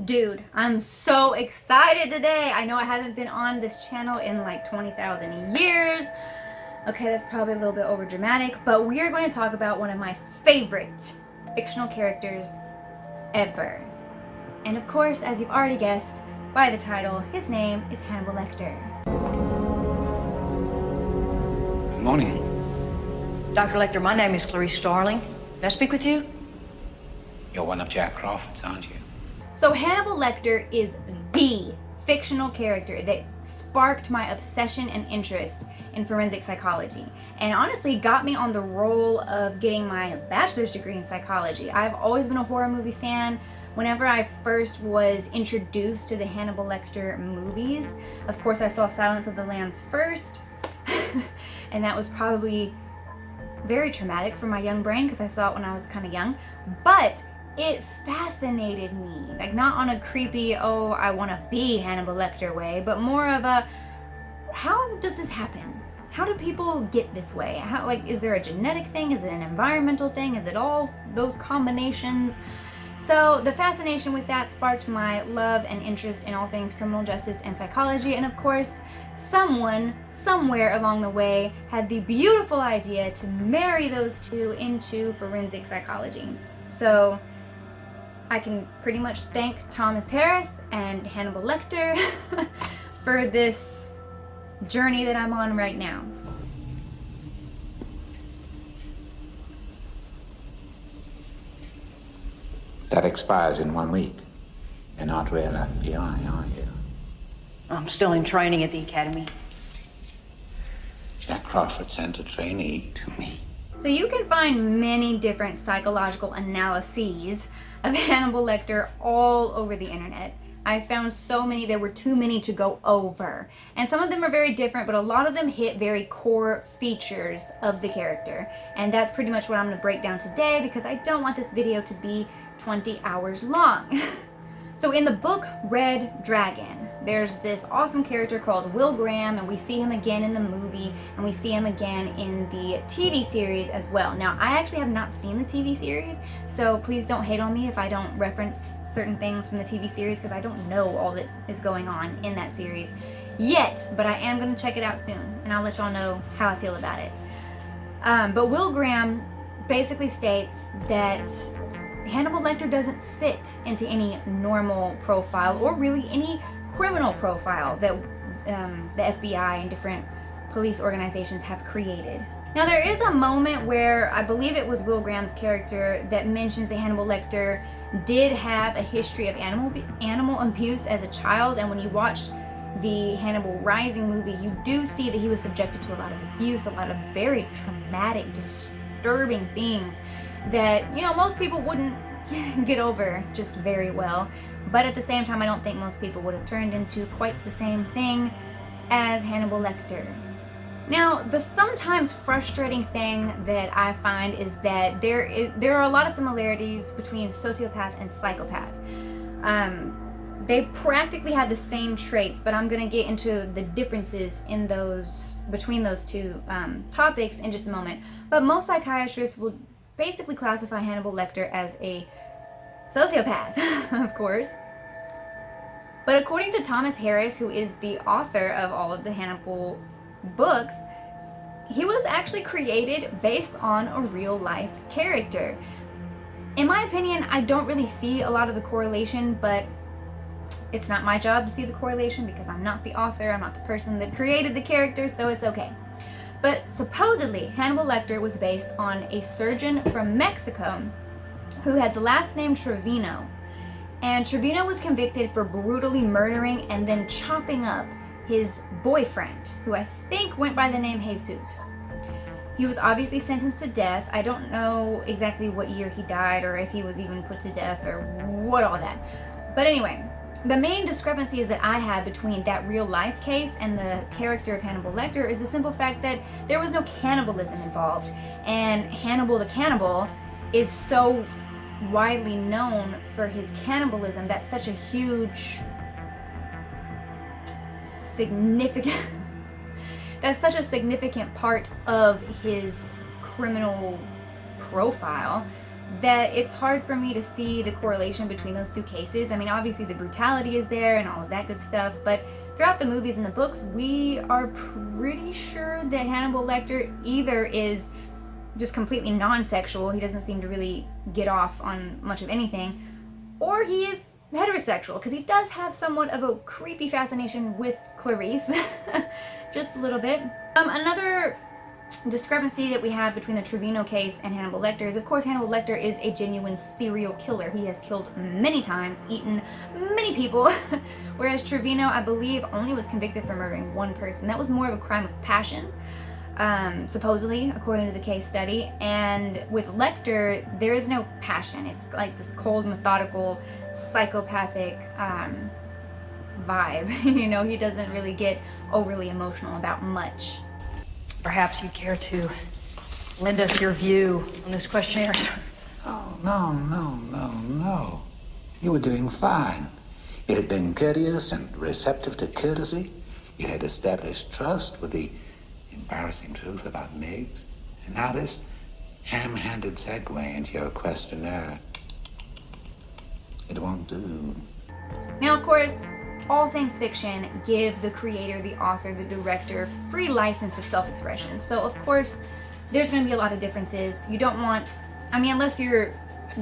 Dude, I'm so excited today. I know I haven't been on this channel in like 20,000 years. Okay, that's probably a little bit over dramatic, but we are going to talk about one of my favorite fictional characters ever. And of course, as you've already guessed by the title, his name is Hannibal Lecter. Good morning. Dr. Lecter, my name is Clarice Starling. May I speak with you? You're one of Jack Crawford's, aren't you? So Hannibal Lecter is the fictional character that sparked my obsession and interest in forensic psychology, and honestly got me on the roll of getting my bachelor's degree in psychology. I've always been a horror movie fan. Whenever I first was introduced to the Hannibal Lecter movies, of course I saw Silence of the Lambs first, and that was probably very traumatic for my young brain because I saw it when I was kind of young, but it fascinated me, like not on a creepy, oh, I want to be Hannibal Lecter way, but more of a, how does this happen? How do people get this way? How, like, is there a genetic thing? Is it an environmental thing? Is it all those combinations? So the fascination with that sparked my love and interest in all things criminal justice and psychology, and of course, someone, somewhere along the way, had the beautiful idea to marry those two into forensic psychology. So I can pretty much thank Thomas Harris and Hannibal Lecter for this journey that I'm on right now. That expires in 1 week. You're not real FBI, are you? I'm still in training at the academy. Jack Crawford sent a trainee to me. So you can find many different psychological analyses of Hannibal Lecter all over the internet. I found so many, there were too many to go over. And some of them are very different, but a lot of them hit very core features of the character. And that's pretty much what I'm going to break down today because I don't want this video to be 20 hours long. So in the book Red Dragon, there's this awesome character called Will Graham, and we see him again in the movie, and we see him again in the TV series as well. Now, I actually have not seen the TV series, so please don't hate on me if I don't reference certain things from the TV series, because I don't know all that is going on in that series yet, but I am going to check it out soon, and I'll let y'all know how I feel about it. But Will Graham basically states that Hannibal Lecter doesn't fit into any normal profile or really any criminal profile that the FBI and different police organizations have created. Now there is a moment where I believe it was Will Graham's character that mentions that Hannibal Lecter did have a history of animal abuse as a child, and when you watch the Hannibal Rising movie, you do see that he was subjected to a lot of abuse, a lot of very traumatic, disturbing things that, you know, most people wouldn't get over just very well. But at the same time, I don't think most people would have turned into quite the same thing as Hannibal Lecter. Now, the sometimes frustrating thing that I find is that there are a lot of similarities between sociopath and psychopath. They practically have the same traits, but I'm going to get into the differences in between those two topics in just a moment. But most psychiatrists will basically classify Hannibal Lecter as a sociopath, of course. But according to Thomas Harris, who is the author of all of the Hannibal books, he was actually created based on a real life character. In my opinion, I don't really see a lot of the correlation, but it's not my job to see the correlation because I'm not the author, I'm not the person that created the character, so it's okay. But supposedly, Hannibal Lecter was based on a surgeon from Mexico who had the last name Trevino. And Trevino was convicted for brutally murdering and then chopping up his boyfriend, who I think went by the name Jesus. He was obviously sentenced to death. I don't know exactly what year he died or if he was even put to death or what all that. But anyway, the main discrepancies that I have between that real life case and the character of Hannibal Lecter is the simple fact that there was no cannibalism involved. And Hannibal the Cannibal is so widely known for his cannibalism. That's such a huge, significant part of his criminal profile that it's hard for me to see the correlation between those two cases. I mean, obviously the brutality is there and all of that good stuff, but throughout the movies and the books, we are pretty sure that Hannibal Lecter either is just completely non-sexual, he doesn't seem to really get off on much of anything, or he is heterosexual, because he does have somewhat of a creepy fascination with Clarice, just a little bit. Another discrepancy that we have between the Trevino case and Hannibal Lecter is, of course, Hannibal Lecter is a genuine serial killer. He has killed many times, eaten many people, whereas Trevino, I believe, only was convicted for murdering one person. That was more of a crime of passion, supposedly, according to the case study. And with Lecter, there is no passion. It's like this cold, methodical, psychopathic vibe. You know, he doesn't really get overly emotional about much. Perhaps you'd care to lend us your view on this questionnaire, sir. Oh, no. You were doing fine. You had been courteous and receptive to courtesy. You had established trust with the embarrassing truth about Miggs. And now this ham-handed segue into your questionnaire. It won't do. Now, of course, all things fiction give the creator, the author, the director free license of self-expression. So, of course, there's going to be a lot of differences. You don't want, I mean, unless your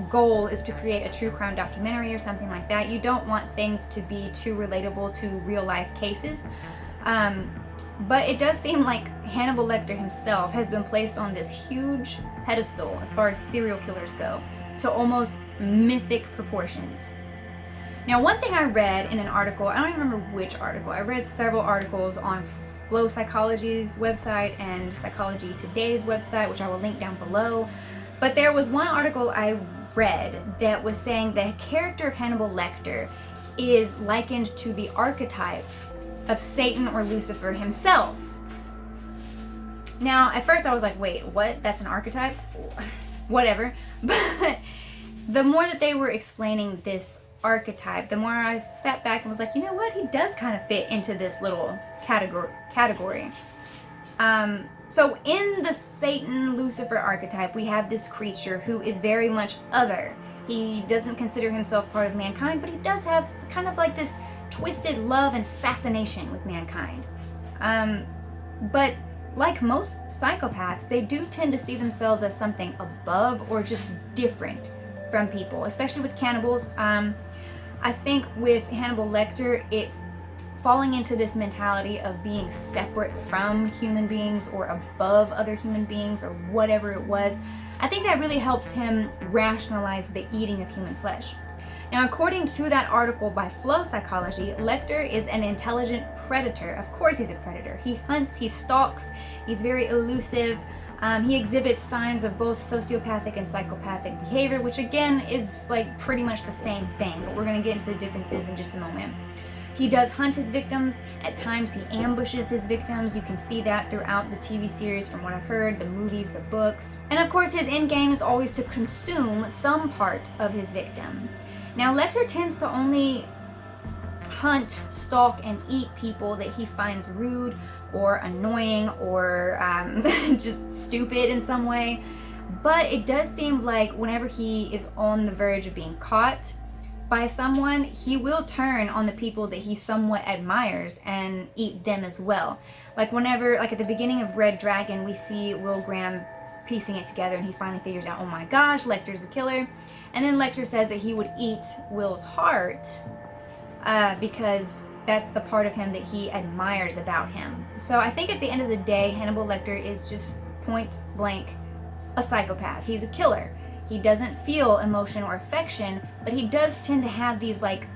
goal is to create a true crime documentary or something like that, you don't want things to be too relatable to real-life cases. But it does seem like Hannibal Lecter himself has been placed on this huge pedestal as far as serial killers go, to almost mythic proportions. Now, one thing I read in an article, I don't even remember which article, I read several articles on Flow Psychology's website and Psychology Today's website, which I will link down below, but there was one article I read that was saying the character of Hannibal Lecter is likened to the archetype of Satan or Lucifer himself. Now, at first I was like, wait, what? That's an archetype? Whatever. But the more that they were explaining this archetype, the more I sat back and was like, you know what? He does kind of fit into this little category. So in the Satan Lucifer archetype, we have this creature who is very much other. He doesn't consider himself part of mankind, but he does have kind of like this twisted love and fascination with mankind. But like most psychopaths, they do tend to see themselves as something above or just different from people, especially with cannibals. I think with Hannibal Lecter, it falling into this mentality of being separate from human beings or above other human beings or whatever it was, I think that really helped him rationalize the eating of human flesh. Now, according to that article by Flow Psychology, Lecter is an intelligent predator. Of course he's a predator. He hunts, he stalks, he's very elusive. He exhibits signs of both sociopathic and psychopathic behavior, which again is like pretty much the same thing, but we're going to get into the differences in just a moment. He does hunt his victims. At times he ambushes his victims. You can see that throughout the TV series from what I've heard, the movies, the books. And of course his end game is always to consume some part of his victim. Now, Lecter tends to only hunt, stalk, and eat people that he finds rude or annoying or just stupid in some way. But it does seem like whenever he is on the verge of being caught by someone, he will turn on the people that he somewhat admires and eat them as well. Like whenever, like at the beginning of Red Dragon, we see Will Graham piecing it together and he finally figures out, oh my gosh, Lecter's the killer. And then Lecter says that he would eat Will's heart because that's the part of him that he admires about him. So I think at the end of the day, Hannibal Lecter is just point blank a psychopath. He's a killer. He doesn't feel emotion or affection, but he does tend to have these like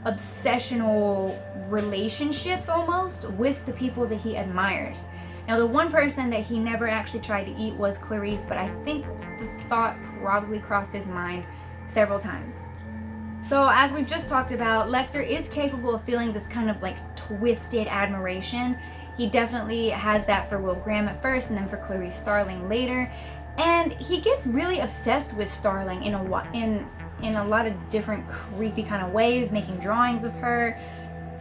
obsessional relationships almost with the people that he admires. Now, the one person that he never actually tried to eat was Clarice, but I think the thought probably crossed his mind several times. So as we've just talked about, Lecter is capable of feeling this kind of like twisted admiration. He definitely has that for Will Graham at first and then for Clarice Starling later. And he gets really obsessed with Starling in a lot of different creepy kind of ways, making drawings of her,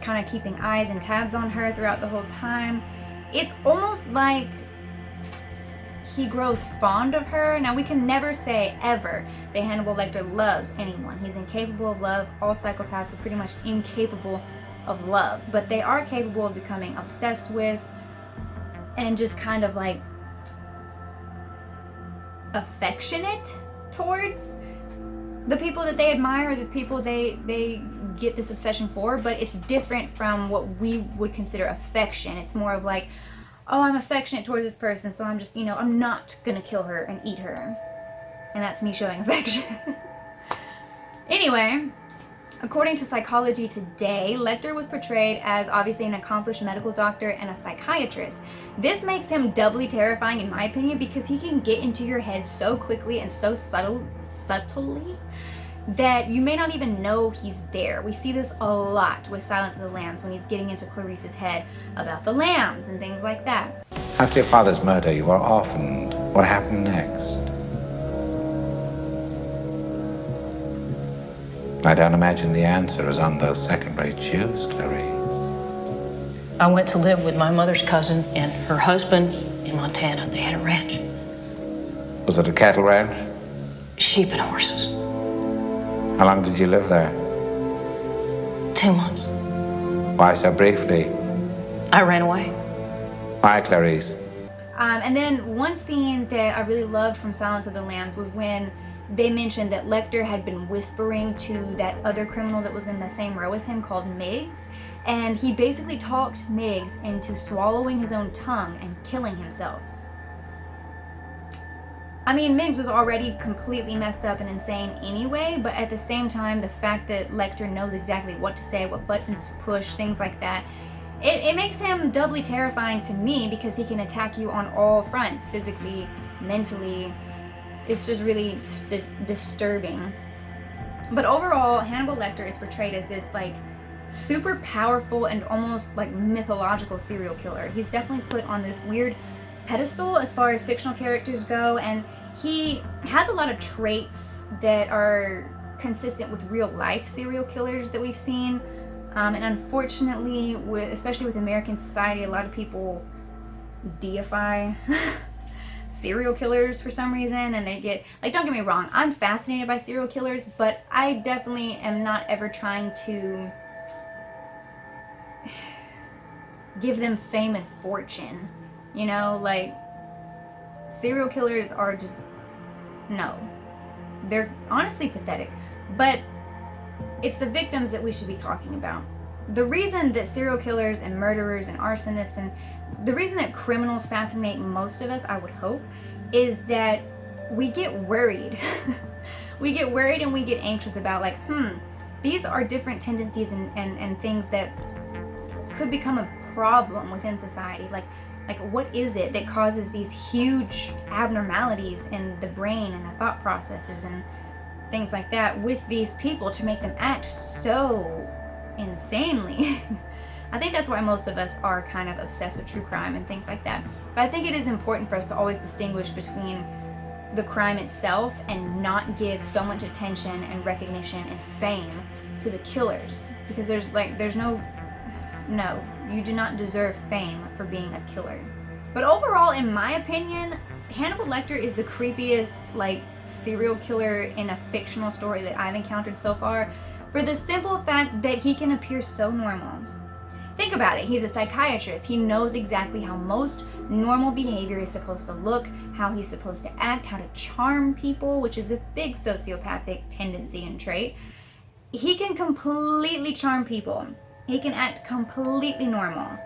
kind of keeping eyes and tabs on her throughout the whole time. It's almost like he grows fond of her. Now, we can never say ever that Hannibal Lecter loves anyone. He's incapable of love. All psychopaths are pretty much incapable of love, but they are capable of becoming obsessed with and just kind of like affectionate towards the people that they admire, the people they get this obsession for. But it's different from what we would consider affection. It's more of like, oh, I'm affectionate towards this person, so I'm just, I'm not gonna kill her and eat her. And that's me showing affection. Anyway, according to Psychology Today, Lecter was portrayed as obviously an accomplished medical doctor and a psychiatrist. This makes him doubly terrifying in my opinion because he can get into your head so quickly and so subtly that you may not even know he's there. We see this a lot with Silence of the Lambs when he's getting into Clarice's head about the lambs and things like that. After your father's murder, you were orphaned. What happened next? I don't imagine the answer is on those second-rate shoes, Clarice. I went to live with my mother's cousin and her husband in Montana. They had a ranch. Was it a cattle ranch? Sheep and horses. How long did you live there? 2 months. Why so briefly? I ran away. Why, Clarice? And then one scene that I really loved from Silence of the Lambs was when they mentioned that Lecter had been whispering to that other criminal that was in the same row as him called Miggs, and he basically talked Miggs into swallowing his own tongue and killing himself. I mean, Miggs was already completely messed up and insane anyway, but at the same time, the fact that Lecter knows exactly what to say, what buttons to push, things like that, it makes him doubly terrifying to me because he can attack you on all fronts, physically, mentally. It's just really disturbing. But overall, Hannibal Lecter is portrayed as this like super powerful and almost like mythological serial killer. He's definitely put on this weird pedestal as far as fictional characters go, and he has a lot of traits that are consistent with real life serial killers that we've seen. And unfortunately, especially with American society, a lot of people deify serial killers for some reason, and they get, like, don't get me wrong, I'm fascinated by serial killers, but I definitely am not ever trying to give them fame and fortune. Like, serial killers are just, no. They're honestly pathetic. But it's the victims that we should be talking about. The reason that serial killers and murderers and arsonists and the reason that criminals fascinate most of us, I would hope, is that we get worried. We get worried and we get anxious about like, these are different tendencies and things that could become a problem within society. Like what is it that causes these huge abnormalities in the brain and the thought processes and things like that with these people to make them act so insanely? I think that's why most of us are kind of obsessed with true crime and things like that. But I think it is important for us to always distinguish between the crime itself and not give so much attention and recognition and fame to the killers, because there's no, you do not deserve fame for being a killer. But overall, in my opinion, Hannibal Lecter is the creepiest serial killer in a fictional story that I've encountered so far, for the simple fact that he can appear so normal. Think about it, he's a psychiatrist. He knows exactly how most normal behavior is supposed to look, how he's supposed to act, how to charm people, which is a big sociopathic tendency and trait. He can completely charm people. He can act completely normal.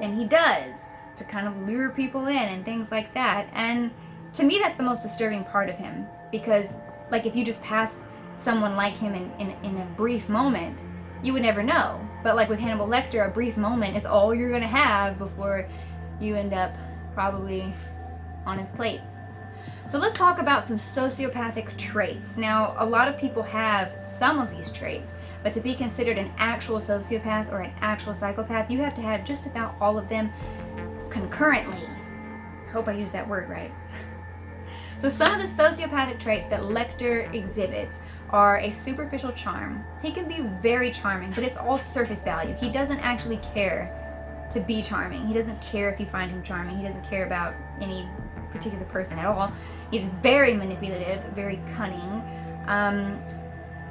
And he does, to kind of lure people in and things like that. And to me, that's the most disturbing part of him, because if you just pass someone like him in a brief moment, you would never know. But with Hannibal Lecter, a brief moment is all you're gonna have before you end up probably on his plate. So let's talk about some sociopathic traits. Now, a lot of people have some of these traits, but to be considered an actual sociopath or an actual psychopath, you have to have just about all of them concurrently. I hope I used that word right. So some of the sociopathic traits that Lecter exhibits are a superficial charm. He can be very charming, but it's all surface value. He doesn't actually care to be charming. He doesn't care if you find him charming. He doesn't care about any particular person at all. He's very manipulative, very cunning.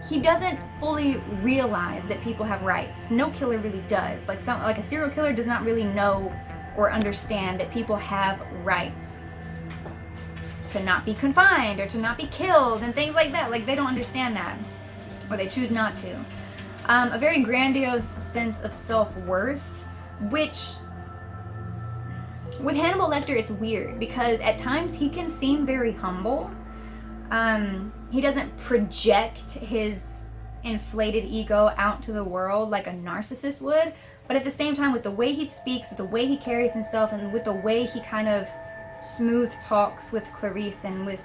He doesn't fully realize that people have rights. No killer really does. Like a serial killer does not really know or understand that people have rights to not be confined or to not be killed and things like that. Like, they don't understand that, or they choose not to. A very grandiose sense of self-worth, which with Hannibal Lecter it's weird because at times he can seem very humble. He doesn't project his inflated ego out to the world like a narcissist would, but at the same time, with the way he speaks, with the way he carries himself, and with the way he kind of smooth talks with Clarice and with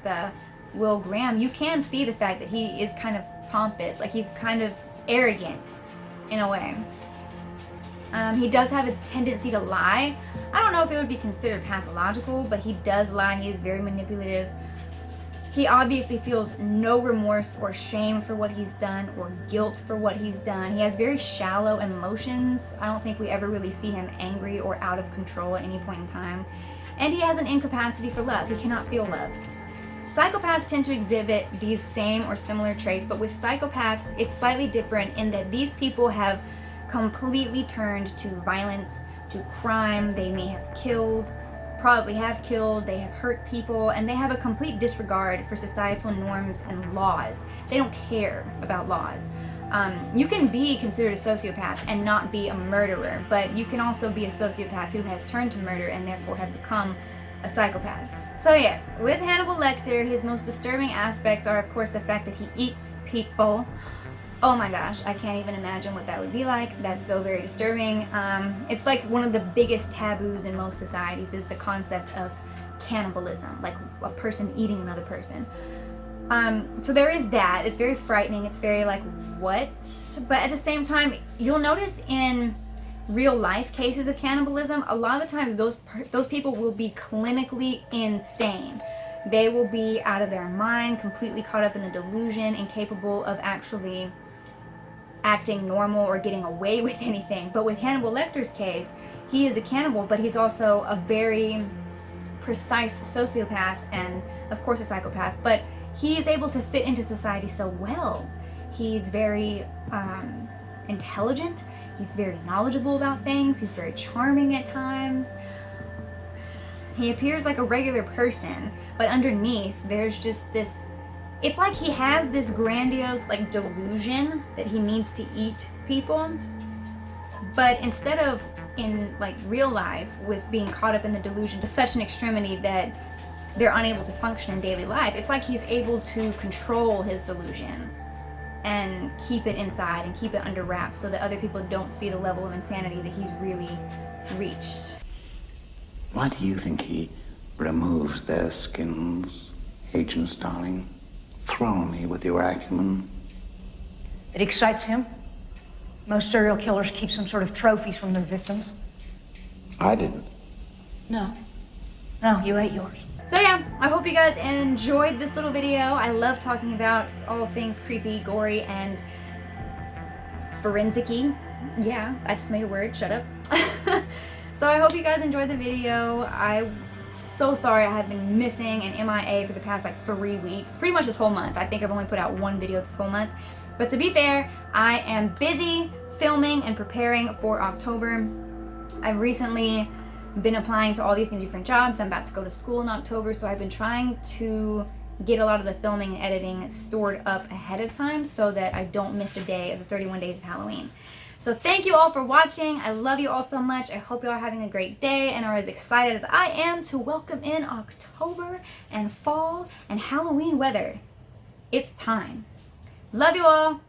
Will Graham, you can see the fact that he is kind of pompous, like he's kind of arrogant in a way. He does have a tendency to lie. I don't know if it would be considered pathological, but he does lie. He is very manipulative. He obviously feels no remorse or shame for what he's done or guilt for what he's done. He has very shallow emotions. I don't think we ever really see him angry or out of control at any point in time. And he has an incapacity for love. He cannot feel love. Psychopaths tend to exhibit these same or similar traits, but with psychopaths, it's slightly different in that these people have completely turned to violence, to crime. They may have killed, probably have killed, they have hurt people, and they have a complete disregard for societal norms and laws. They don't care about laws. You can be considered a sociopath and not be a murderer, but you can also be a sociopath who has turned to murder and therefore have become a psychopath. So yes, with Hannibal Lecter, his most disturbing aspects are of course the fact that he eats people. Oh my gosh, I can't even imagine what that would be like. That's so very disturbing. It's like one of the biggest taboos in most societies is the concept of cannibalism, like a person eating another person. So there is that. It's very frightening. It's very like, what? But at the same time, you'll notice in real life cases of cannibalism, a lot of the times those people will be clinically insane. They will be out of their mind, completely caught up in a delusion, incapable of actually acting normal or getting away with anything. But with Hannibal Lecter's case, he is a cannibal, but he's also a very precise sociopath and of course a psychopath, but he is able to fit into society so well. He's very intelligent, he's very knowledgeable about things, he's very charming at times. He appears like a regular person, but underneath there's just this, it's like he has this grandiose like delusion that he needs to eat people, but instead of in like real life with being caught up in the delusion to such an extremity that they're unable to function in daily life, it's like he's able to control his delusion and keep it inside and keep it under wraps so that other people don't see the level of insanity that he's really reached. Why do you think he removes their skins, Agent Starling? Throw me with your acumen. It excites him. Most serial killers keep some sort of trophies from their victims. I didn't. No, you ate yours. So yeah, I hope you guys enjoyed this little video. I love talking about all things creepy, gory, and forensic-y. Yeah, I just made a word, shut up. So I hope you guys enjoyed the video. I'm so sorry I have been missing and MIA for the past like 3 weeks. Pretty much this whole month. I think I've only put out one video this whole month. But to be fair, I am busy filming and preparing for October. I've recently been applying to all these new different jobs. I'm about to go to school in October, so I've been trying to get a lot of the filming and editing stored up ahead of time so that I don't miss a day of the 31 days of Halloween. So thank you all for watching. I love you all so much. I hope you all are having a great day and are as excited as I am to welcome in October and fall and Halloween weather. It's time. Love you all.